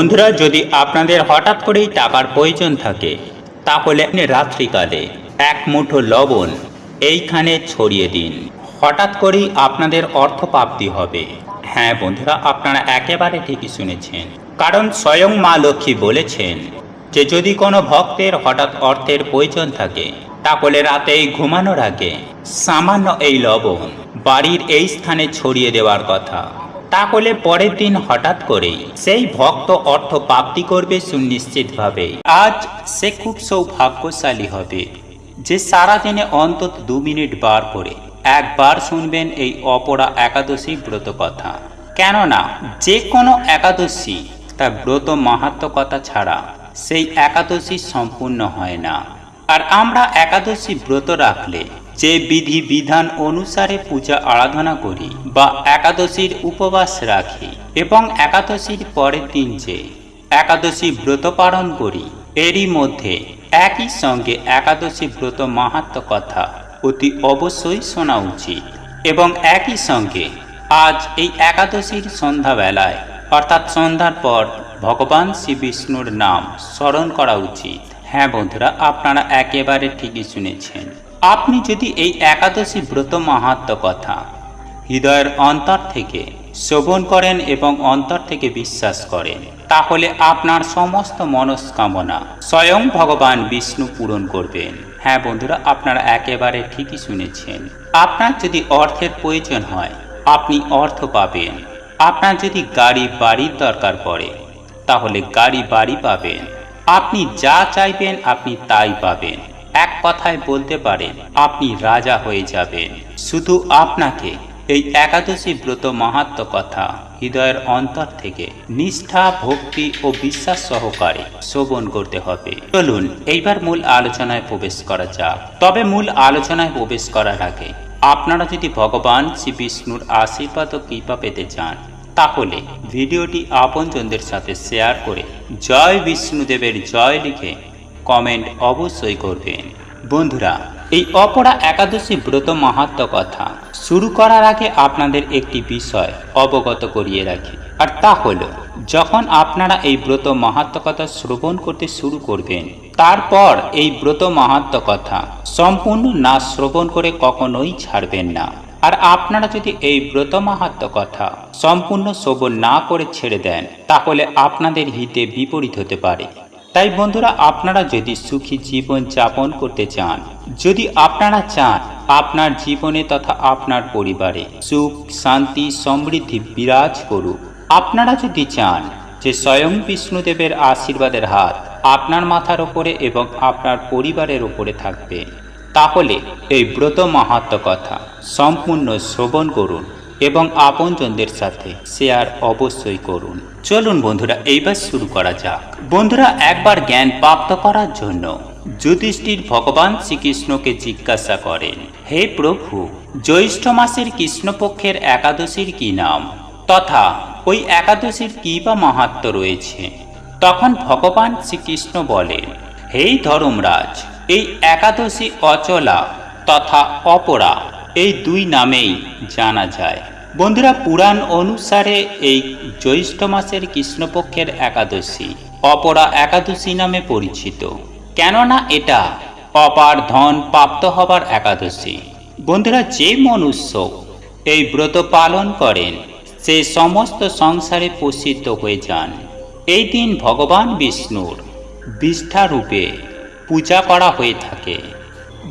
বন্ধুরা, যদি আপনাদের হঠাৎ করেই টাকার প্রয়োজন থাকে তাহলে রাত্রিকালে এক মুঠো লবণ এইখানে ছড়িয়ে দিন। হঠাৎ করেই আপনাদের অর্থপ্রাপ্তি হবে। হ্যাঁ বন্ধুরা, আপনারা একেবারে ঠিকই শুনেছেন, কারণ স্বয়ং মা লক্ষ্মী বলেছেন যে যদি কোনো ভক্তের হঠাৎ অর্থের প্রয়োজন থাকে তাহলে রাতেই ঘুমানোর আগে সামান্য এই লবণ বাড়ির এই স্থানে ছড়িয়ে দেওয়ার কথা। তাহলে পরের দিন হঠাৎ করেই সেই ভক্ত অর্থ প্রাপ্তি করবে সুনিশ্চিতভাবে। আজ সে খুব সৌভাগ্যশালী হবে যে সারাদিনে অন্তত 2 মিনিট বার করে একবার শুনবেন এই অপরা একাদশী ব্রত কথা। কেননা যে কোনো একাদশী তার ব্রত মাহাত্ম্য কথা ছাড়া সেই একাদশী সম্পূর্ণ হয় না। আর আমরা একাদশী ব্রত রাখলে যে বিধি বিধান অনুসারে পূজা আরাধনা করি বা একাদশীর উপবাস রাখি এবং একাদশীর পরের দিন যে একাদশী ব্রত পালন করি, এরই মধ্যে একই সঙ্গে একাদশী ব্রত মাহাত্ম্য কথা অতি অবশ্যই শোনা উচিত। এবং একই সঙ্গে আজ এই একাদশীর সন্ধ্যাবেলায় অর্থাৎ সন্ধ্যার পর ভগবান শ্রী বিষ্ণুর নাম স্মরণ করা উচিত। হ্যাঁ বন্ধুরা, আপনারা একেবারে ঠিকই শুনেছেন। আপনি যদি এই একাদশী ব্রত মাহাত্ম্য কথা হৃদয়ের অন্তর থেকে শ্রবণ করেন এবং অন্তর থেকে বিশ্বাস করেন, তাহলে আপনার সমস্ত মনস্কামনা স্বয়ং ভগবান বিষ্ণু পূরণ করবেন। হ্যাঁ বন্ধুরা, আপনারা একেবারে ঠিকই শুনেছেন। আপনার যদি অর্থের প্রয়োজন হয় আপনি অর্থ পাবেন। আপনার যদি গাড়ি বাড়ির দরকার পড়ে তাহলে গাড়ি বাড়ি পাবেন। আপনি যা চাইবেন আপনি তাই পাবেন। এক কথায় বলতে পারেন আপনি রাজা হয়ে যাবেন। শুধু আপনাকে এই একাদশী ব্রত মাহাত্ম্য কথা হৃদয়ের অন্তর থেকে নিষ্ঠা, ভক্তি ও বিশ্বাস সহকারে শ্রবণ করতে হবে। চলুন এইবার মূল আলোচনায় প্রবেশ করা যাক। তবে মূল আলোচনায় প্রবেশ করার আগে আপনারা যদি ভগবান শ্রী বিষ্ণুর আশীর্বাদ ও কৃপা পেতে চান তাহলে ভিডিওটি আপনজনদের সাথে শেয়ার করে জয় বিষ্ণুদেবের জয় লিখে কমেন্ট অবশ্যই করবেন। বন্ধুরা, এই অপরা একাদশী ব্রত মাহাত্ম্য কথা শুরু করার আগে আপনাদের একটি বিষয় অবগত করিয়ে রাখি, আর তা হলো যখন আপনারা এই ব্রত মাহাত্ম্য কথা শ্রবণ করতে শুরু করবেন তারপর এই ব্রত মাহাত্ম্য কথা সম্পূর্ণ না শ্রবণ করে কখনোই ছাড়বেন না। আর আপনারা যদি এই ব্রত মাহাত্ম্য কথা সম্পূর্ণ শ্রবণ না করে ছেড়ে দেন তাহলে আপনাদের হিতে বিপরীত হতে পারে। তাই বন্ধুরা, আপনারা যদি সুখী জীবন যাপন করতে চান, যদি আপনারা চান আপনার জীবনে তথা আপনার পরিবারে সুখ, শান্তি, সমৃদ্ধি বিরাজ করুক, আপনারা যদি চান যে স্বয়ং বিষ্ণুদেবের আশীর্বাদের হাত আপনার মাথার ওপরে এবং আপনার পরিবারের ওপরে থাকবে, তাহলে এই ব্রত মাহাত্ম্য কথা সম্পূর্ণ শ্রবণ করুন এবং আপনজনদের সাথে শেয়ার অবশ্যই করুন। চলুন বন্ধুরা, এইবার শুরু করা যাক। বন্ধুরা, একবার জ্ঞান প্রাপ্ত করার জন্য যুধিষ্ঠির ভগবান শ্রীকৃষ্ণকে জিজ্ঞাসা করেন, হে প্রভু, জ্যৈষ্ঠ মাসের কৃষ্ণপক্ষের একাদশীর কি নাম তথা ওই একাদশীর কি বা মাহাত্ম্য রয়েছে? তখন ভগবান শ্রীকৃষ্ণ বলেন, হে ধর্মরাজ, এই একাদশী অচলা তথা অপরা এই 2 নামেই জানা যায়। বন্ধুরা, পুরাণ অনুসারে এই জ্যৈষ্ঠ মাসের কৃষ্ণপক্ষের একাদশী অপরা একাদশী নামে পরিচিত, কেননা এটা অপার ধন প্রাপ্ত হবার একাদশী। বন্ধুরা, যে মনুষ্য এই ব্রত পালন করেন সে সমস্ত সংসারে প্রসিদ্ধ হয়ে যান। এই দিন ভগবান বিষ্ণুর বিষ্ঠা রূপে পূজা করা হয়ে থাকে।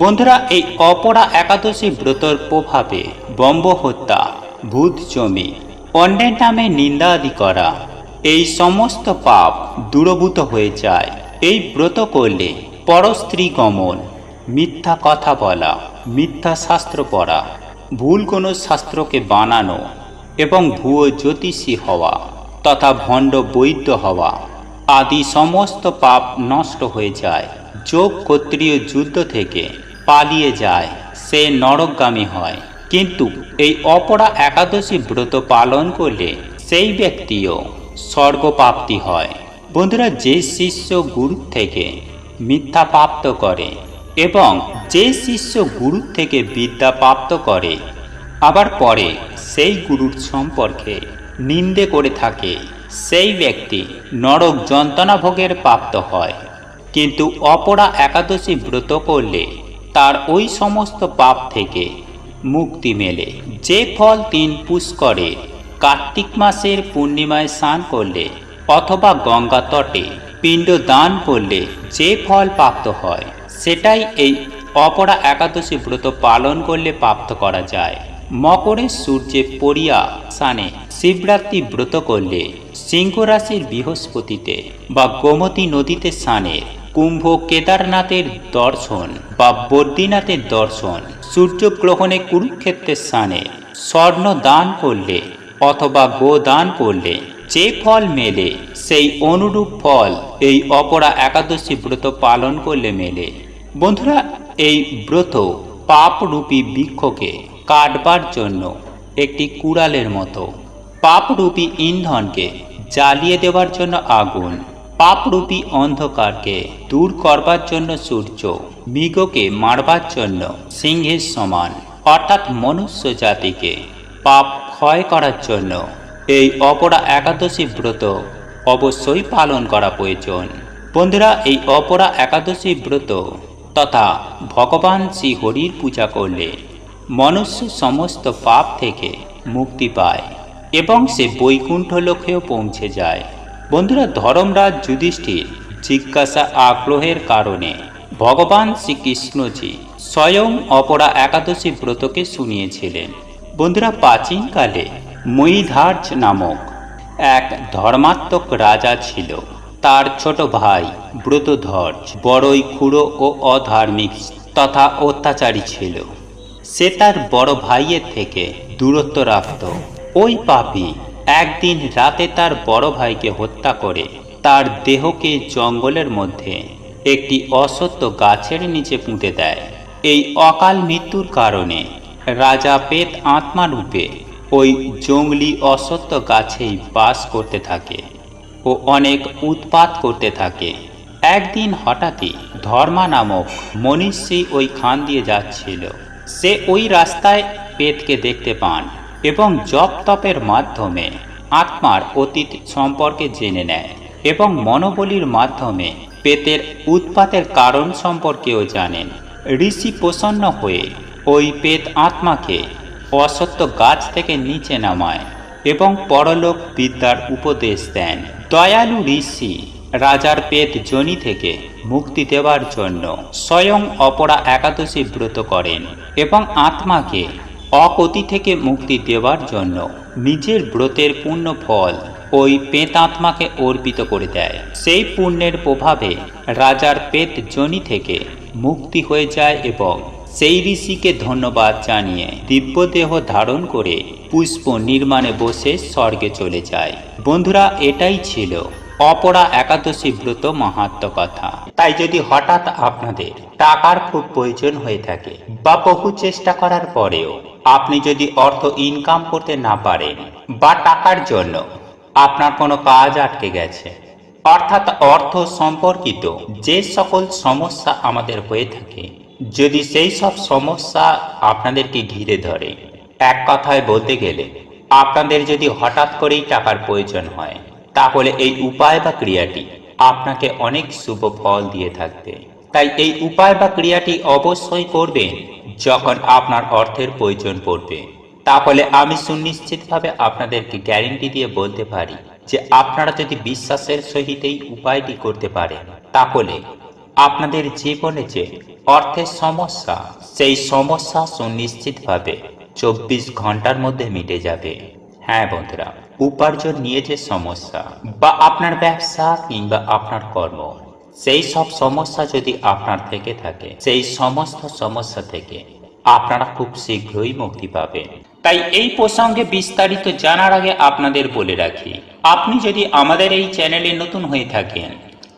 বন্ধুরা, এই অপরা একাদশী ব্রতর প্রভাবে ব্রহ্ম হত্যা, ভূত জমি, অন্যের নামে নিন্দা আদি করা এই সমস্ত পাপ দূরভূত হয়ে যায়। এই ব্রত করলে পরস্ত্রী গমন, মিথ্যা কথা বলা, মিথ্যা শাস্ত্র পড়া, ভুল কোনো শাস্ত্রকে বানানো এবং ভুয়ো জ্যোতিষী হওয়া তথা ভণ্ড বৈদ্য হওয়া আদি সমস্ত পাপ নষ্ট হয়ে যায়। যোগ ক্ষত্রিয় যুদ্ধ থেকে পালিয়ে যায়, সে নরকগামী হয়। কিন্তু এই অপরা একাদশী ব্রত পালন করলে সেই ব্যক্তিও স্বর্গপ্রাপ্তি হয়। বন্ধুরা, যে শিষ্য গুরু থেকে মিথ্যা প্রাপ্ত করে এবং যে শিষ্য গুরু থেকে বিদ্যা প্রাপ্ত করে আবার পরে সেই গুরুর সম্পর্কে নিন্দে করে থাকে সেই ব্যক্তি নরক যন্ত্রণা ভোগের প্রাপ্ত হয়। কিন্তু অপরা একাদশী ব্রত করলে তার ওই সমস্ত পাপ থেকে মুক্তি মেলে। যে ফল 3 পুষ্করে কার্তিক মাসের পূর্ণিমায় স্নান করলে অথবা গঙ্গা তটে পিণ্ড দান করলে যে ফল প্রাপ্ত হয়, সেটাই এই অপরা একাদশী ব্রত পালন করলে প্রাপ্ত করা যায়। মকরে সূর্যে পড়িয়া স্নানে শিবরাত্রি ব্রত করলে সিংহ রাশির বৃহস্পতিতে বা গোমতী নদীতে স্নানে, কুম্ভ কেদারনাথের দর্শন বা বদ্রীনাথের দর্শন, সূর্যগ্রহণে কুরুক্ষেত্রের স্থানে স্বর্ণ দান করলে অথবা গো দান করলে যে ফল মেলে, সেই অনুরূপ ফল এই অপরা একাদশী ব্রত পালন করলে মেলে। বন্ধুরা, এই ব্রত পাপরূপী বৃক্ষকে কাটবার জন্য একটি কুড়ালের মতো। পাপরূপী ইন্ধনকে জ্বালিয়ে দেওয়ার জন্য আগুন, পাপরূপী অন্ধকারকে দূর করবার জন্য সূর্য, মৃগকে মারবার জন্য সিংহের সমান, অর্থাৎ মনুষ্য জাতিকে পাপ ক্ষয় করার জন্য এই অপরা একাদশী ব্রত অবশ্যই পালন করা প্রয়োজন। বন্ধুরা, এই অপরা একাদশী ব্রত তথা ভগবান শ্রী হরির পূজা করলে মনুষ্য সমস্ত পাপ থেকে মুক্তি পায় এবং সে বৈকুণ্ঠ লোকেও পৌঁছে যায়। বন্ধুরা, ধর্মরাজ যুধিষ্ঠির জিজ্ঞাসা আগ্রহের কারণে ভগবান শ্রীকৃষ্ণজি স্বয়ং অপরা একাদশী ব্রতকে শুনিয়েছিলেন। বন্ধুরা, প্রাচীনকালে ময়ীধার্য নামক এক ধর্মাত্মক রাজা ছিল। তার ছোট ভাই ব্রতধ্বজ বড়ই ক্ষুরো ও অধার্মিক তথা অত্যাচারী ছিল। সে তার বড় ভাইয়ের থেকে দূরত্ব রাখত। ওই পাপী একদিন রাতে তার বড় ভাইকে হত্যা করে তার দেহকে জঙ্গলের মধ্যে একটি অশ্বত্থ গাছের নিচে পুঁতে দেয়। এই অকাল মৃত্যুর কারণে রাজা পেত আত্মারূপে ওই জঙ্গলি অশ্বত্থ গাছেই বাস করতে থাকে ও অনেক উৎপাত করতে থাকে। একদিন হঠাৎই ধর্মা নামক মনীষী ওই খান দিয়ে যাচ্ছিল। সে ওই রাস্তায় পেতকে দেখতে পান এবং জপ তপের মাধ্যমে আত্মার অতীত সম্পর্কে জেনে নেয় এবং মনোবলীর মাধ্যমে পেতের উৎপাতের কারণ সম্পর্কেও জানেন। ঋষি প্রসন্ন হয়ে ওই পেত আত্মাকে অশ্বত্থ গাছ থেকে নিচে নামায় এবং পরলোক বিদ্যার উপদেশ দেন। দয়ালু ঋষি রাজার পেত যোনি থেকে মুক্তি দেওয়ার জন্য স্বয়ং অপরা একাদশী ব্রত করেন এবং আত্মাকে অকতি থেকে মুক্তি দেওয়ার জন্য নিজের ব্রতের পুণ্য ফল ওই পেতাত্মাকে অর্পিত করে দেয়। সেই পুণ্যের প্রভাবে রাজার পেত যোনি থেকে মুক্তি হয়ে যায় এবং সেই ঋষিকে ধন্যবাদ জানিয়ে দিব্যদেহ ধারণ করে পুষ্প নির্মাণে বসে স্বর্গে চলে যায়। বন্ধুরা, এটাই ছিল অপরা একাদশী ব্রত মাহাত্ম্য কথা। তাই যদি হঠাৎ আপনাদের টাকার খুব প্রয়োজন হয়ে থাকে বা বহু চেষ্টা করার পরেও আপনি যদি অর্থ ইনকাম করতে না পারেন বা টাকার জন্য আপনার কোনো কাজ আটকে গেছে, অর্থাৎ অর্থ সম্পর্কিত যে সকল সমস্যা আমাদের হয়ে থাকে, যদি সেই সব সমস্যা আপনাদেরকে ঘিরে ধরে, এক কথায় বলতে গেলে আপনাদের যদি হঠাৎ করেই টাকার প্রয়োজন হয়, তাহলে এই উপায় বা ক্রিয়াটি আপনাকে অনেক শুভ ফল দিয়ে থাকবে। তাই এই উপায় বা ক্রিয়াটি অবশ্যই করবেন যখন আপনার অর্থের প্রয়োজন পড়বে। তাহলে আমি সুনিশ্চিতভাবে আপনাদেরকে গ্যারেন্টি দিয়ে বলতে পারি যে আপনারা যদি বিশ্বাসের সহিত এই উপায়টি করতে পারেন, তাহলে আপনাদের জীবনে যে অর্থের সমস্যা, সেই সমস্যা সুনিশ্চিতভাবে 24 ঘন্টার মধ্যে মিটে যাবে। হ্যাঁ বন্ধুরা, উপার্জন নিয়ে যে সমস্যা বা আপনার ব্যবসা কিংবা আপনার কর্ম, সেই সব সমস্যা যদি আপনার থেকে থাকে, সেই সমস্ত সমস্যা থেকে আপনারা খুব শীঘ্রই মুক্তি পাবেন। তাই এই প্রসঙ্গে বিস্তারিত জানার আগে আপনাদের বলে রাখি, আপনি যদি আমাদের এই চ্যানেলে নতুন হয়ে থাকেন,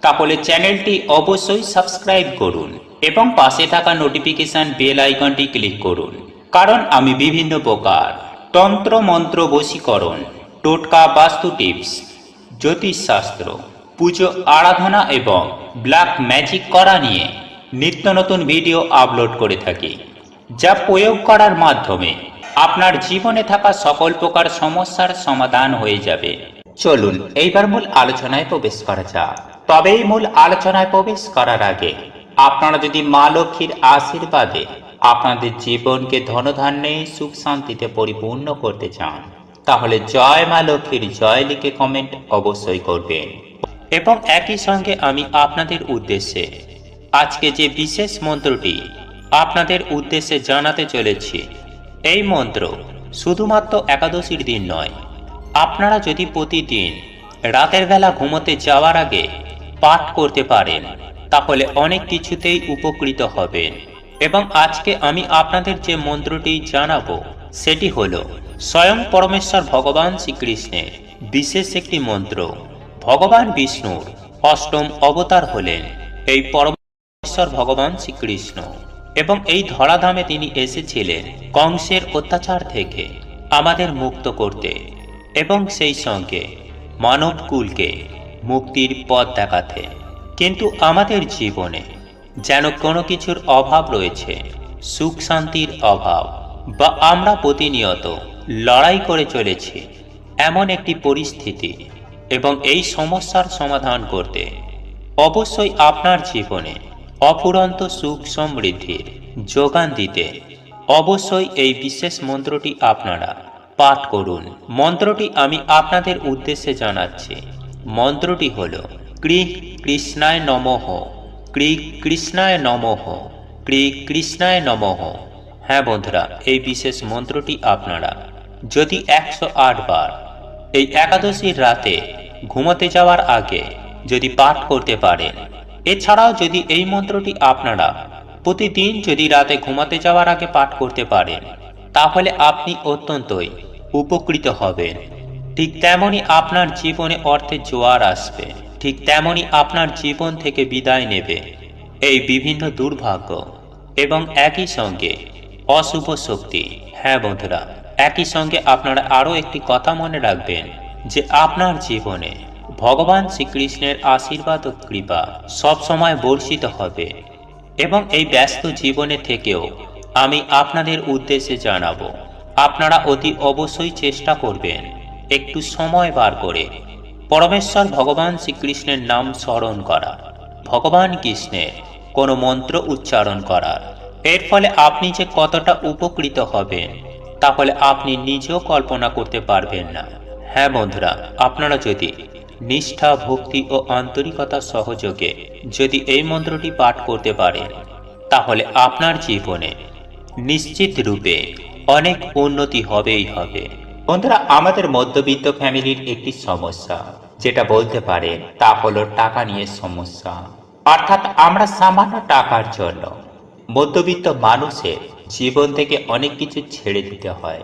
তাহলে চ্যানেলটি অবশ্যই সাবস্ক্রাইব করুন এবং পাশে থাকা নোটিফিকেশন বেল আইকনটি ক্লিক করুন। কারণ আমি বিভিন্ন প্রকার তন্ত্র মন্ত্র বশীকরণ, টোটকা, বাস্তু টিপস, জ্যোতিষশাস্ত্র, পুজো আরাধনা এবং ব্ল্যাক ম্যাজিক করা নিয়ে নিত্য নতুন ভিডিও আপলোড করে থাকি, যা প্রয়োগ করার মাধ্যমে আপনার জীবনে থাকা সকল প্রকার সমস্যার সমাধান হয়ে যাবে। চলুন এইবার মূল আলোচনায় প্রবেশ করা যাক। তবে এই মূল আলোচনায় প্রবেশ করার আগে আপনারা যদি মা লক্ষ্মীর আশীর্বাদে আপনাদের জীবনকে ধনধান্যে সুখ শান্তিতে পরিপূর্ণ করতে চান, তাহলে জয় মা লক্ষ্মীর জয় লিখে কমেন্ট অবশ্যই করবেন। এবং একই সঙ্গে আমি আপনাদের উদ্দেশ্যে আজকে যে বিশেষ মন্ত্রটি আপনাদের উদ্দেশ্যে জানাতে চলেছি, এই মন্ত্র শুধুমাত্র একাদশীর দিন নয়, আপনারা যদি প্রতিদিন রাতের বেলা ঘুমোতে যাওয়ার আগে পাঠ করতে পারেন, তাহলে অনেক কিছুতেই উপকৃত হবেন। এবং আজকে আমি আপনাদের যে মন্ত্রটি জানাবো সেটি হলো স্বয়ং পরমেশ্বর ভগবান শ্রীকৃষ্ণের বিশেষ একটি মন্ত্র। ভগবান বিষ্ণুর অষ্টম অবতার হলেন এই পরমেশ্বর ভগবান শ্রীকৃষ্ণ, এবং এই ধরাধামে তিনি এসেছিলেন কংসের অত্যাচার থেকে আমাদের মুক্ত করতে এবং সেই সঙ্গে মানবকুলকে মুক্তির পথ দেখাতে। কিন্তু আমাদের জীবনে যেন কোনো কিছুর অভাব রয়েছে, সুখ শান্তির অভাব, বা আমরা প্রতিনিয়ত লড়াই করে চলেছি এমন একটি পরিস্থিতি, এবং এই সমস্যার সমাধান করতে অবশ্যই আপনার জীবনে অফুরন্ত সুখ সমৃদ্ধির যোগান দিতে অবশ্যই এই বিশেষ মন্ত্রটি আপনারা পাঠ করুন। মন্ত্রটি আমি আপনাদের উদ্দেশ্যে জানাচ্ছি। মন্ত্রটি হল ক্রি কৃষ্ণায় নমঃ, ক্রি কৃষ্ণায় নমঃ, ক্রি কৃষ্ণায় নমঃ। হ্যাঁ বন্ধুরা, এই বিশেষ মন্ত্রটি আপনারা যদি 108 বার এই একাদশীর রাতে ঘুমোতে যাওয়ার আগে যদি পাঠ করতে পারেন, এছাড়াও যদি এই মন্ত্রটি আপনারা প্রতিদিন যদি রাতে ঘুমাতে যাওয়ার আগে পাঠ করতে পারেন, তাহলে আপনি অত্যন্তই উপকৃত হবেন। ঠিক তেমনি আপনার জীবনে অর্থের জোয়ার আসবে, ঠিক তেমনি আপনার জীবন থেকে বিদায় নেবে এই বিভিন্ন দুর্ভাগ্য এবং একই সঙ্গে অশুভ শক্তি। হ্যাঁ বন্ধুরা, একই সঙ্গে আপনারা আরও একটি কথা মনে রাখবেন যে আপনার জীবনে ভগবান শ্রীকৃষ্ণের আশীর্বাদ ও কৃপা সবসময় বর্ষিত হবে। এবং এই ব্যস্ত জীবনে থেকেও আমি আপনাদের উদ্দেশ্যে জানাবো, আপনারা অতি অবশ্যই চেষ্টা করবেন একটু সময় বার করে পরমেশ্বর ভগবান শ্রীকৃষ্ণের নাম স্মরণ করা, ভগবান কৃষ্ণের কোনো মন্ত্র উচ্চারণ করার। এর ফলে আপনি যে কতটা উপকৃত হবেন তাহলে আপনি নিজেও কল্পনা করতে পারবেন না। হ্যাঁ বন্ধুরা, আপনারা যদি নিষ্ঠা, ভক্তি ও আন্তরিকতার সহযোগে যদি এই মন্ত্রটি পাঠ করতে পারেন, তাহলে আপনার জীবনে নিশ্চিত রূপে অনেক উন্নতি হবেই হবে। বন্ধুরা, আমাদের মধ্যবিত্ত ফ্যামিলির একটি সমস্যা যেটা বলতে পারেন তা হলো টাকা নিয়ে সমস্যা। অর্থাৎ আমরা সামান্য টাকার জন্য মধ্যবিত্ত মানুষের জীবন থেকে অনেক কিছু ছেড়ে দিতে হয়।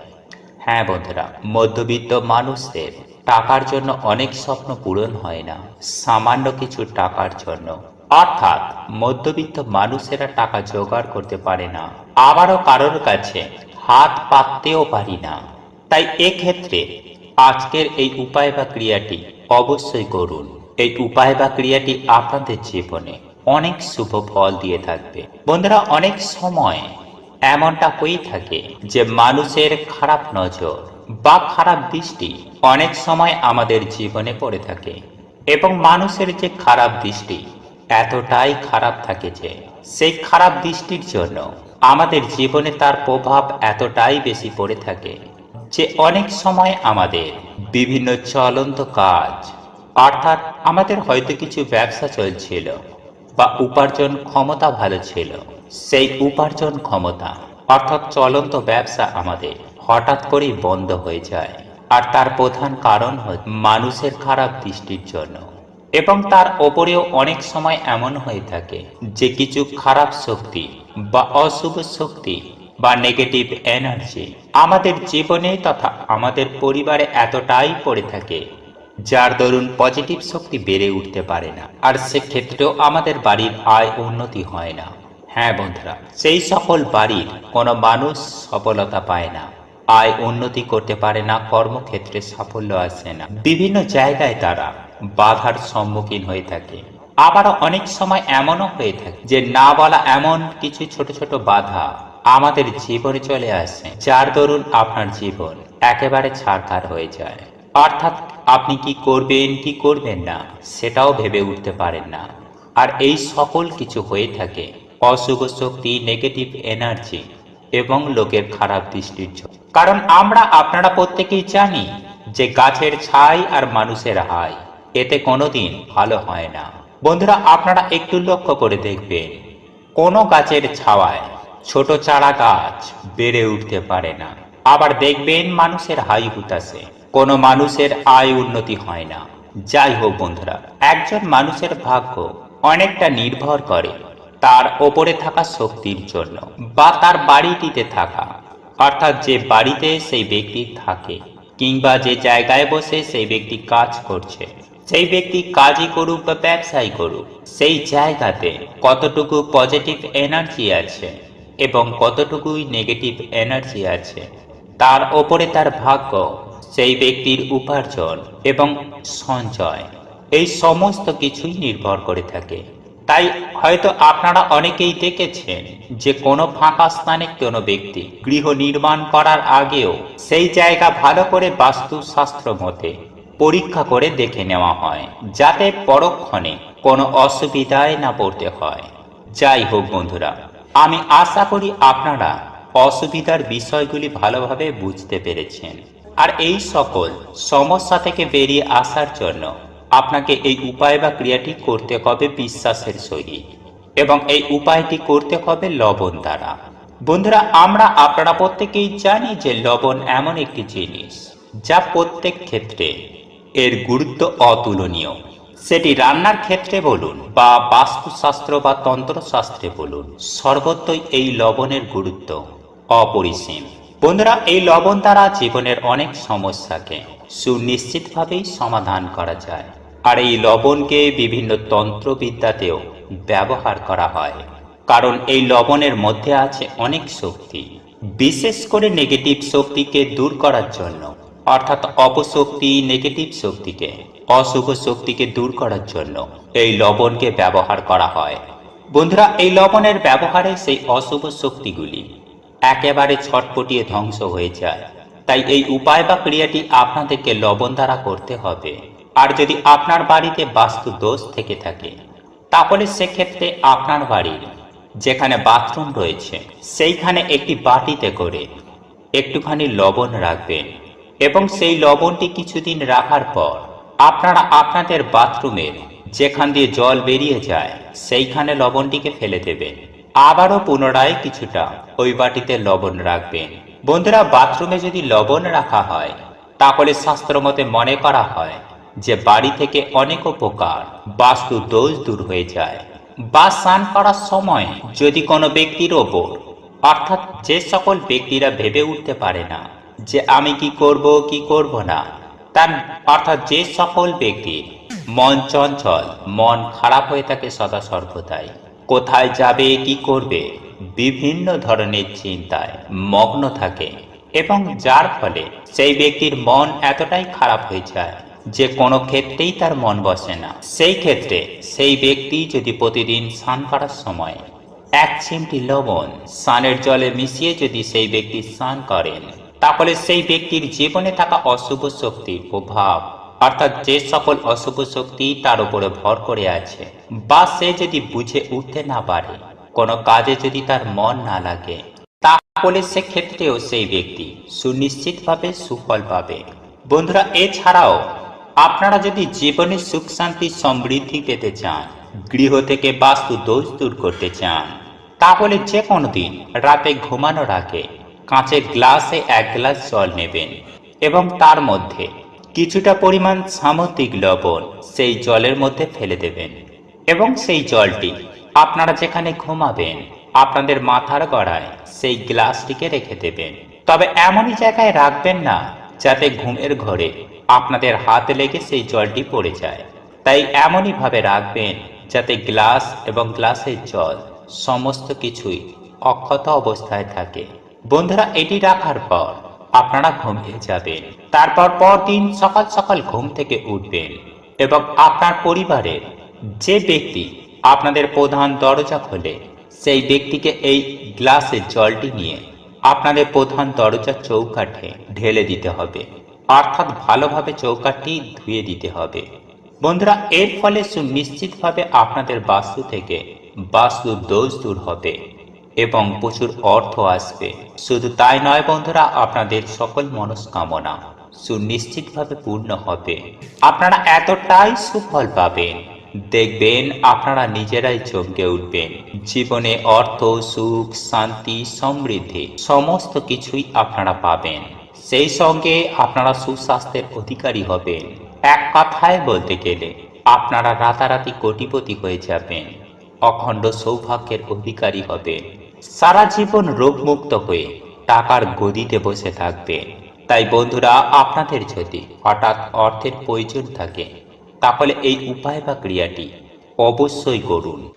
হ্যাঁ বন্ধুরা, মধ্যবিত্ত মানুষদের টাকার জন্য অনেক স্বপ্ন পূরণ হয় না, সামান্য কিছু টাকার জন্য। অর্থাৎ মধ্যবিত্ত মানুষেরা টাকা জোগাড় করতে পারে না, আবারও কারোর কাছে হাত পাততেও পারি না। তাই এক্ষেত্রে আজকের এই উপায় বা ক্রিয়াটি অবশ্যই করুন। এই উপায় বা ক্রিয়াটি আপনাদের জীবনে অনেক শুভ ফল দিয়ে থাকবে। বন্ধুরা, অনেক সময় এমনটা হয়ে থাকে যে মানুষের খারাপ নজর বা খারাপ দৃষ্টি অনেক সময় আমাদের জীবনে পড়ে থাকে, এবং মানুষের যে খারাপ দৃষ্টি এতটাই খারাপ থাকে যে সেই খারাপ দৃষ্টির জন্য আমাদের জীবনে তার প্রভাব এতটাই বেশি পড়ে থাকে যে অনেক সময় আমাদের বিভিন্ন চলন্ত কাজ, অর্থাৎ আমাদের হয়তো কিছু ব্যবসা চলছিল বা উপার্জন ক্ষমতা ভালো ছিল, সেই উপার্জন ক্ষমতা অর্থাৎ চলন্ত ব্যবসা আমাদের হঠাৎ করেই বন্ধ হয়ে যায়। আর তার প্রধান কারণ হচ্ছে মানুষের খারাপ দৃষ্টির জন্য। এবং তার ওপরেও অনেক সময় এমন হয়ে থাকে যে কিছু খারাপ শক্তি বা অশুভ শক্তি বা নেগেটিভ এনার্জি আমাদের জীবনে তথা আমাদের পরিবারে এতটাই পড়ে থাকে যার দরুন পজিটিভ শক্তি বেড়ে উঠতে পারে না, আর সেক্ষেত্রেও আমাদের বাড়ির আয় উন্নতি হয় না। হ্যাঁ বন্ধুরা, সেই সকল বাড়ির কোনো মানুষ সফলতা পায় না, আয় উন্নতি করতে পারে না, কর্মক্ষেত্রে সাফল্য আসে না, বিভিন্ন জায়গায় তারা বাধার সম্মুখীন হয়ে থাকে। আবারও অনেক সময় এমনও হয়ে থাকে যে না বলা এমন কিছু ছোট ছোট বাধা আমাদের জীবনে চলে আসে যার দরুন আপনার জীবন একেবারে ছারখার হয়ে যায়। অর্থাৎ আপনি কি করবেন কি করবেন না সেটাও ভেবে উঠতে পারেন না। আর এই সকল কিছু হয়ে থাকে অশুভ শক্তি, নেগেটিভ এনার্জি এবং লোকের খারাপ দৃষ্টির জন্য। কারণ আপনারা প্রত্যেকেই জানি যে গাছের ছাই আর মানুষের হাই এতে কোনোদিন ভালো হয় না। বন্ধুরা, আপনারা একটু লক্ষ্য করে দেখবেন, কোনো গাছের ছাওয়ায় ছোট চারা গাছ বেড়ে উঠতে পারে না। আবার দেখবেন মানুষের হাই হুতাশে কোনো মানুষের আয় উন্নতি হয় না। যাই হোক বন্ধুরা, একজন মানুষের ভাগ্য অনেকটা নির্ভর করে তার ওপরে থাকা শক্তির জন্য বা তার বাড়িটিতে থাকা, অর্থাৎ যে বাড়িতে সেই ব্যক্তি থাকে কিংবা যে জায়গায় বসে সেই ব্যক্তি কাজ করছে। সেই ব্যক্তি কাজই করুক বা ব্যবসাই করুক, সেই জায়গাতে কতটুকু পজিটিভ এনার্জি আছে এবং কতটুকুই নেগেটিভ এনার্জি আছে তার ওপরে তার ভাগ্য, সেই ব্যক্তির উপার্জন এবং সঞ্চয়, এই সমস্ত কিছুই নির্ভর করে থাকে। তাই হয়তো আপনারা অনেকেই দেখেছেন যে কোনো ফাঁকা স্থানে কোনো ব্যক্তি গৃহ নির্মাণ করার আগেও সেই জায়গা ভালো করে বাস্তুশাস্ত্র মতে পরীক্ষা করে দেখে নেওয়া হয়, যাতে পরক্ষণে কোনো অসুবিধায় না পড়তে হয়। যাই হোক বন্ধুরা, আমি আশা করি আপনারা অসুবিধার বিষয়গুলি ভালোভাবে বুঝতে পেরেছেন। আর এই সকল সমস্যা থেকে বেরিয়ে আসার জন্য আপনাকে এই উপায় বা ক্রিয়াটি করতে হবে বিশ্বাসের সহিত, এবং এই উপায়টি করতে হবে লবণ দ্বারা। বন্ধুরা, আপনারা প্রত্যেকেই জানি যে লবণ এমন একটি জিনিস যা প্রত্যেক ক্ষেত্রে এর গুরুত্ব অতুলনীয়। সেটি রান্নার ক্ষেত্রে বলুন বা বাস্তুশাস্ত্র বা তন্ত্রশাস্ত্রে বলুন, সর্বত্রই এই লবণের গুরুত্ব অপরিসীম। বন্ধুরা, এই লবণ দ্বারা জীবনের অনেক সমস্যাকে সুনিশ্চিতভাবেই সমাধান করা যায়। আর এই লবণকে বিভিন্ন তন্ত্রবিদ্যাতেও ব্যবহার করা হয়, কারণ এই লবণের মধ্যে আছে অনেক শক্তি। বিশেষ করে নেগেটিভ শক্তিকে দূর করার জন্য, অর্থাৎ অপশক্তি, নেগেটিভ শক্তিকে, অশুভ শক্তিকে দূর করার জন্য এই লবণকে ব্যবহার করা হয়। বন্ধুরা, এই লবণের ব্যবহারে সেই অশুভ শক্তিগুলি একেবারে ছটপটিয়ে ধ্বংস হয়ে যায়। তাই এই উপায় বা ক্রিয়াটি আপনাদেরকে লবণ দ্বারা করতে হবে। আর যদি আপনার বাড়িতে বাস্তু দোষ থেকে থাকে, তাহলে সেক্ষেত্রে আপনার বাড়ির যেখানে বাথরুম রয়েছে সেইখানে একটি বাটিতে করে একটুখানি লবণ রাখবেন, এবং সেই লবণটি কিছুদিন রাখার পর আপনারা আপনাদের বাথরুমের যেখান দিয়ে জল বেরিয়ে যায় সেইখানে লবণটিকে ফেলে দেবেন। আবারও পুনরায় কিছুটা ওই বাটিতে লবণ রাখবেন। বন্ধুরা, বাথরুমে যদি লবণ রাখা হয় তাহলে শাস্ত্রমতে মনে করা হয় যে বাড়ি থেকে অনেক উপকার, বাস্তু দোষ দূর হয়ে যায়। বা স্নান করার সময় যদি কোনো ব্যক্তির ওপর, অর্থাৎ যে সকল ব্যক্তিরা ভেবে উঠতে পারে না যে আমি কি করব না, তার অর্থাৎ যে সকল ব্যক্তির মন চঞ্চল, মন খারাপ হয়ে থাকে সদা সর্বদাই, কোথায় যাবে কি করবে বিভিন্ন ধরনের চিন্তায় মগ্ন থাকে, এবং যার ফলে সেই ব্যক্তির মন এতটাই খারাপ হয়ে যায় যে কোনো ক্ষেত্রেই তার মন বসে না। সেই ক্ষেত্রে সেই ব্যক্তি যদি প্রতিদিন স্নান করার সময় এক চিমটি লবণ স্নানের জলে মিশিয়ে যদি সেই ব্যক্তি স্নান করেন, তাহলে সেই ব্যক্তির জীবনে থাকা অশুভ শক্তির প্রভাব, অর্থাৎ যে সকল অশুভ শক্তি তার উপরে ভর করে আছে, বা সে যদি বুঝে উঠতে না পারে, কোনো কাজে যদি তার মন না লাগে, তাহলে সেক্ষেত্রেও সেই ব্যক্তি সুনিশ্চিতভাবে সুফল পাবে। বন্ধুরা, এছাড়াও আপনারা যদি জীবনে সুখ শান্তি সমৃদ্ধি পেতে চান, গৃহ থেকে বাস্তু দোষ দূর করতে চান, তাহলে যে কোনো দিন রাতে ঘুমানোর আগে কাঁচের গ্লাসে 1 গ্লাস জল নেবেন এবং তার মধ্যে কিছুটা পরিমাণ সামুদ্রিক লবণ সেই জলের মধ্যে ফেলে দেবেন, এবং সেই জলটি আপনারা যেখানে ঘুমাবেন আপনাদের মাথার গড়ায় সেই গ্লাসটিকে রেখে দেবেন। তবে এমনই জায়গায় রাখবেন না যাতে ঘুমের ঘরে আপনাদের হাত লেগে সেই জলটি পড়ে যায়। তাই এমনই ভাবে রাখবেন যাতে গ্লাস এবং গ্লাসের জল সমস্ত কিছুই অক্ষত অবস্থায় থাকে। বন্ধুরা, এটি রাখার পর আপনারা ঘুমিয়ে যাবেন। তারপর পরদিন সকাল সকাল ঘুম থেকে উঠবেন এবং আপনার পরিবারের যে ব্যক্তি আপনাদের প্রধান দরজা খোলে সেই ব্যক্তিকে এই গ্লাসের জলটি নিয়ে আপনাদের প্রধান দরজার চৌকাঠে ঢেলে দিতে হবে, অর্থাৎ ভালোভাবে চৌকাঠটি ধুয়ে দিতে হবে। বন্ধুরা, এর ফলে সুনিশ্চিতভাবে আপনাদের বাস্তু থেকে বাস্তু দোষ দূর হবে এবং প্রচুর অর্থ আসবে। শুধু তাই নয় বন্ধুরা, আপনাদের সকল মনস্কামনা সুনিশ্চিতভাবে পূর্ণ হবে। আপনারা এতটাই সুফল পাবেন, দেখবেন আপনারা নিজেরাই চমকে উঠবেন। জীবনে অর্থ, সুখ, শান্তি, সমৃদ্ধি সমস্ত কিছুই আপনারা পাবেন। সেই সঙ্গে আপনারা সুস্বাস্থ্যের অধিকারী হবেন। এক কথায় বলতে গেলে আপনারা রাতারাতি কোটিপতি হয়ে যাবেন, অখণ্ড সৌভাগ্যের অধিকারী হবেন, সারা জীবন রোগমুক্ত হয়ে টাকার গদিতে বসে থাকবেন। তাই বন্ধুরা, আপনাদের যদি হঠাৎ অর্থের প্রয়োজন থাকে তাহলে এই উপায় বা ক্রিয়াটি অবশ্যই করুন।